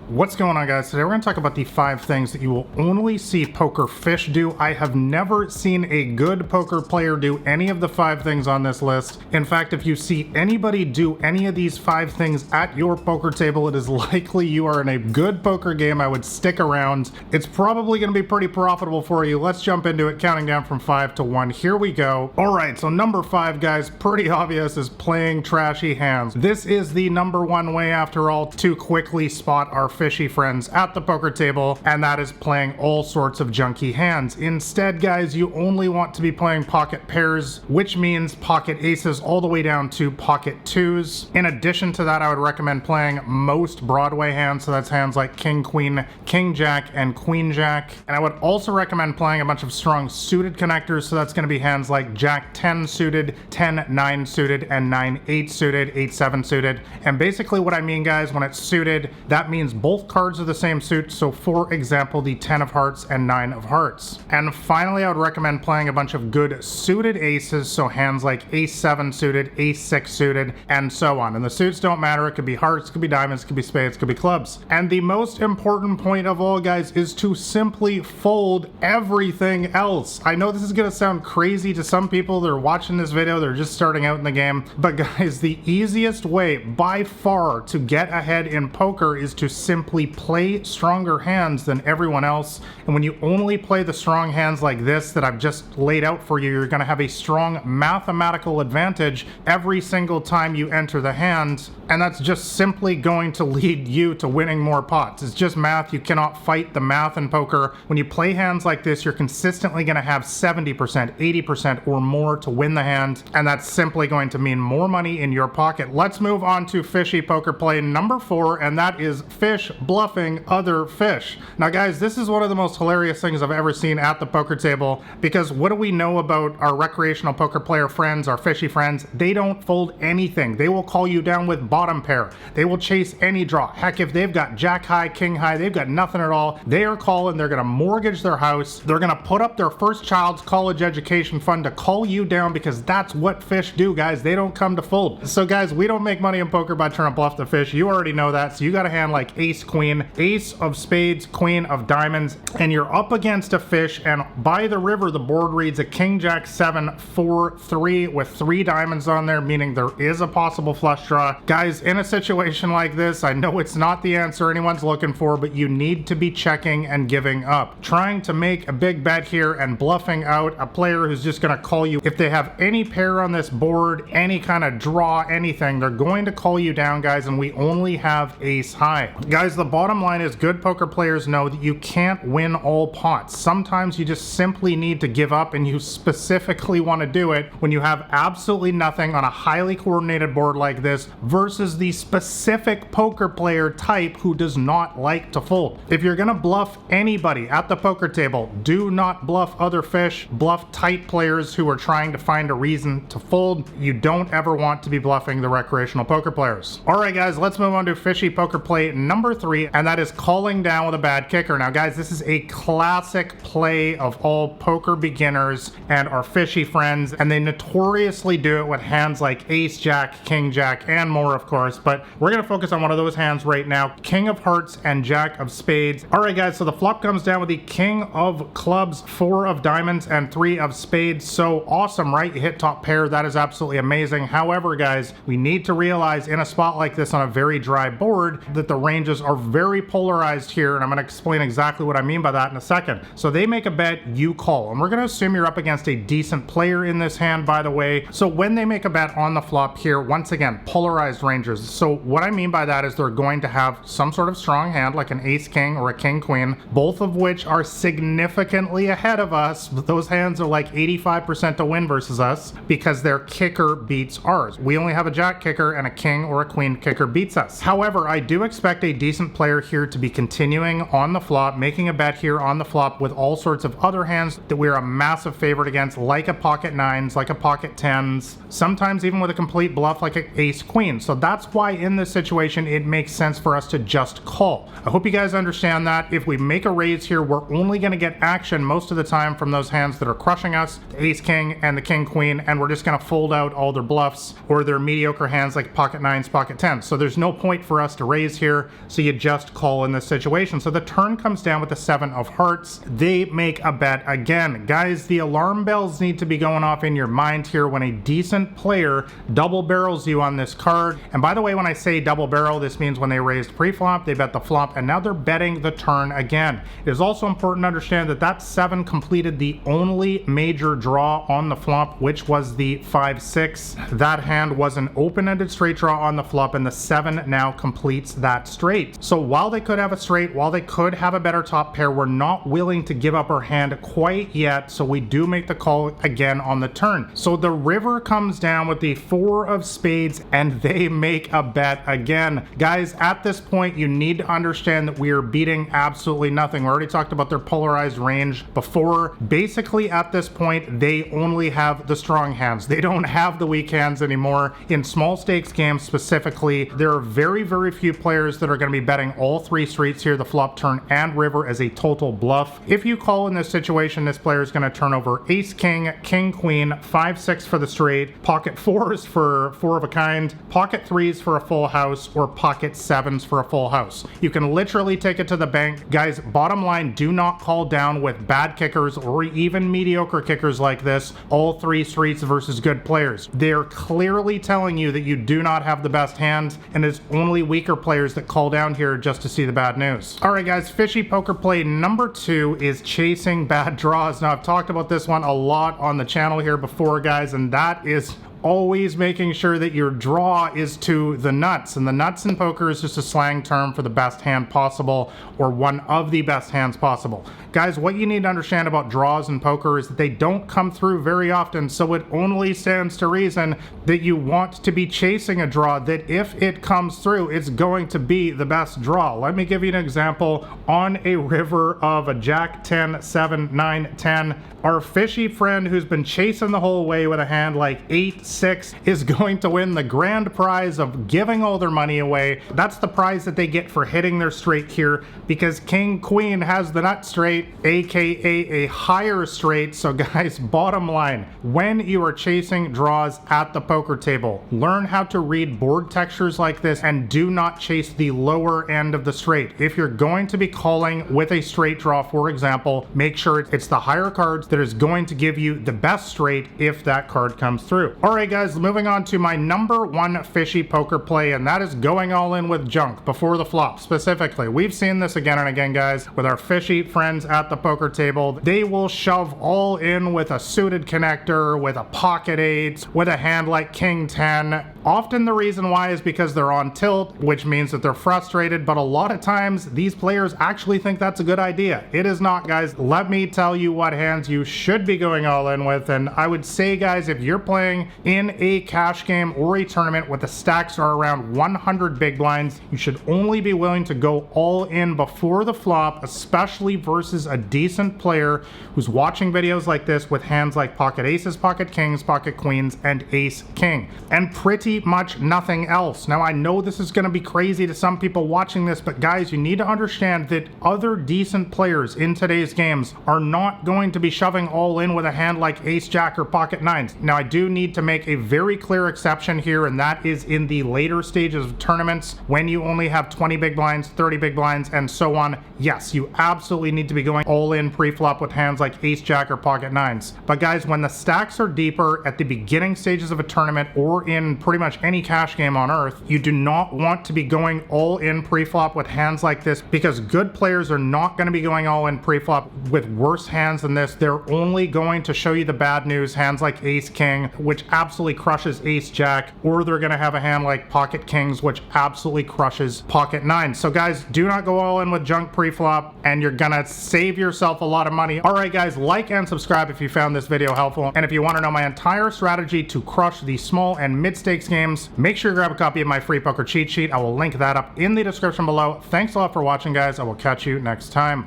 What's going on, guys? Today we're going to talk about the 5 things that you will only see poker fish do. I have never seen a good poker player do any of the 5 things on this list. In fact, if you see anybody do any of these 5 things at your poker table, it is likely you are in a good poker game. I would stick around. It's probably going to be pretty profitable for you. Let's jump into it, counting down from 5 to 1. Here we go. All right, so number 5, guys, pretty obvious, is playing trashy hands. This is the number 1 way, after all, to quickly spot our fishy friends at the poker table, and that is playing all sorts of junky hands. Instead, guys, you only want to be playing pocket pairs, which means pocket aces all the way down to pocket 2s. In addition to that, I would recommend playing most Broadway hands, so that's hands like king, queen, king, jack, and queen, jack. And I would also recommend playing a bunch of strong suited connectors, so that's going to be hands like jack 10 suited, 10 9 suited, and 9 8 suited, 8 7 suited. And basically what I mean, guys, when it's suited, that means both cards are the same suit, so for example the 10 of hearts and 9 of hearts. And finally, I would recommend playing a bunch of good suited aces, so hands like ace 7 suited, ace 6 suited, and so on. And the suits don't matter, it could be hearts, it could be diamonds, it could be spades, it could be clubs. And the most important point of all, guys, is to simply fold everything else. I know this is gonna sound crazy to some people that are watching this video, they're just starting out in the game, but guys, the easiest way by far to get ahead in poker is to simply play stronger hands than everyone else. And when you only play the strong hands like this that I've just laid out for you, you're going to have a strong mathematical advantage every single time you enter the hand, and that's just simply going to lead you to winning more pots. It's just math. You cannot fight the math in poker. When you play hands like this, you're consistently going to have 70%, 80% or more to win the hand, and that's simply going to mean more money in your pocket. Let's move on to fishy poker play number 4, and that is fish bluffing other fish. Now, guys, this is one of the most hilarious things I've ever seen at the poker table, because what do we know about our recreational poker player friends, our fishy friends? They don't fold anything. They will call you down with bottom pair. They will chase any draw. Heck, if they've got jack high, king high, they've got nothing at all, they are calling. They're going to mortgage their house. They're going to put up their first child's college education fund to call you down, because that's what fish do, guys. They don't come to fold. So, guys, we don't make money in poker by trying to bluff the fish. You already know that. So you got a hand like ace queen, ace of spades, queen of diamonds, and you're up against a fish, and by the river the board reads a king jack 7 4 3 with 3 diamonds on there, meaning there is a possible flush draw. Guys, in a situation like this, I know it's not the answer anyone's looking for, but you need to be checking and giving up. Trying to make a big bet here and bluffing out a player who's just going to call you. If they have any pair on this board, any kind of draw, anything, they're going to call you down, guys, and we only have ace high. Guys, the bottom line is good poker players know that you can't win all pots. Sometimes you just simply need to give up, and you specifically want to do it when you have absolutely nothing on a highly coordinated board like this versus the specific poker player type who does not like to fold. If you're going to bluff anybody at the poker table, do not bluff other fish. Bluff tight players who are trying to find a reason to fold. You don't ever want to be bluffing the recreational poker players. All right, guys, let's move on to fishy poker play number 3, and that is calling down with a bad kicker. Now, guys, this is a classic play of all poker beginners and our fishy friends, and they notoriously do it with hands like ace jack, king jack, and more, of course, but we're going to focus on one of those hands right now, king of hearts and jack of spades. All right, guys, so the flop comes down with the king of clubs, 4 of diamonds, and 3 of spades. So awesome, right? You hit top pair. That is absolutely amazing. However, guys, we need to realize in a spot like this on a very dry board that the ranges are very polarized here, and I'm going to explain exactly what I mean by that in a second. So they make a bet, you call, and we're going to assume you're up against a decent player in this hand, by the way. So when they make a bet on the flop here, once again, polarized ranges. So what I mean by that is they're going to have some sort of strong hand like an ace king or a king queen, both of which are significantly ahead of us. Those hands are like 85% to win versus us because their kicker beats ours. We only have a jack kicker, and a king or a queen kicker beats us. However, I do expect a decent player here to be continuing on the flop, making a bet here on the flop with all sorts of other hands that we're a massive favorite against, like a pocket 9s, like a pocket 10s, sometimes even with a complete bluff like an ace queen. So that's why in this situation it makes sense for us to just call. I hope you guys understand that. If we make a raise here, we're only going to get action most of the time from those hands that are crushing us, the ace king and the king queen, and we're just going to fold out all their bluffs or their mediocre hands like pocket 9s, pocket 10s. So there's no point for us to raise here. So so you just call in this situation. So the turn comes down with the 7 of hearts. They make a bet again. Guys, the alarm bells need to be going off in your mind here when a decent player double barrels you on this card. And by the way, when I say double barrel, this means when they raised pre-flop, they bet the flop, and now they're betting the turn again. It is also important to understand that that 7 completed the only major draw on the flop, which was the 5-6. That hand was an open-ended straight draw on the flop, and the 7 now completes that straight. So while they could have a straight, while they could have a better top pair, we're not willing to give up our hand quite yet, so we do make the call again on the turn. So the river comes down with the 4 of spades, and they make a bet again. Guys, at this point, you need to understand that we are beating absolutely nothing. We already talked about their polarized range before. Basically, at this point, they only have the strong hands. They don't have the weak hands anymore. In small stakes games specifically, there are very, very few players that are going to be betting all 3 streets here, the flop, turn, and river, as a total bluff. If you call in this situation, this player is going to turn over ace, king, king, queen, 5-6 for the straight, pocket 4s for 4 of a kind, pocket 3s for a full house, or pocket 7s for a full house. You can literally take it to the bank. Guys, bottom line, do not call down with bad kickers or even mediocre kickers like this, all 3 streets versus good players. They're clearly telling you that you do not have the best hand, and it's only weaker players that call down here just to see the bad news. All right, guys, fishy poker play number 2 is chasing bad draws. Now, I've talked about this one a lot on the channel here before, guys, and that is always making sure that your draw is to the nuts. And the nuts in poker is just a slang term for the best hand possible, or one of the best hands possible. Guys, what you need to understand about draws in poker is that they don't come through very often, so it only stands to reason that you want to be chasing a draw that if it comes through, it's going to be the best draw. Let me give you an example. On a river of a jack 10, 7, 9, 10, our fishy friend who's been chasing the whole way with a hand like 8-6 is going to win the grand prize of giving all their money away. That's the prize that they get for hitting their straight here, because king queen has the nut straight, aka a higher straight. So guys, bottom line, when you are chasing draws at the poker table, learn how to read board textures like this and do not chase the lower end of the straight. If you're going to be calling with a straight draw, for example, make sure it's the higher cards that is going to give you the best straight if that card comes through. All right, guys, moving on to my number 1 fishy poker play, and that is going all in with junk before the flop. Specifically, we've seen this again and again, guys, with our fishy friends at the poker table. They will shove all in with a suited connector, with a pocket 8, with a hand like king 10. Often the reason why is because they're on tilt, which means that they're frustrated, but a lot of times these players actually think that's a good idea. It is not, guys. Let me tell you what hands you should be going all in with, and I would say, guys, if you're playing in a cash game or a tournament with the stacks are around 100 big blinds, you should only be willing to go all in before the flop, especially versus a decent player who's watching videos like this with hands like pocket aces, pocket kings, pocket queens, and ace king, and pretty much nothing else. Now, I know this is going to be crazy to some people watching this, but guys, you need to understand that other decent players in today's games are not going to be shoving all in with a hand like ace jack or pocket 9s. Now, I do need to make a very clear exception here, and that is in the later stages of tournaments when you only have 20 big blinds, 30 big blinds, and so on. Yes, you absolutely need to be going all in pre-flop with hands like ace jack or pocket 9s. But guys, when the stacks are deeper at the beginning stages of a tournament or in pretty much any cash game on earth, you do not want to be going all in pre-flop with hands like this, because good players are not going to be going all in pre-flop with worse hands than this. They're only going to show you the bad news, hands like ace king, which absolutely crushes ace jack, or they're going to have a hand like pocket kings, which absolutely crushes pocket 9s. So guys, do not go all in with junk pre-flop, and you're gonna save yourself a lot of money. All right, guys, like and subscribe if you found this video helpful, and if you want to know my entire strategy to crush the small and mid-stakes games, make sure you grab a copy of my free poker cheat sheet. I will link that up in the description below. Thanks a lot for watching, guys. I will catch you next time.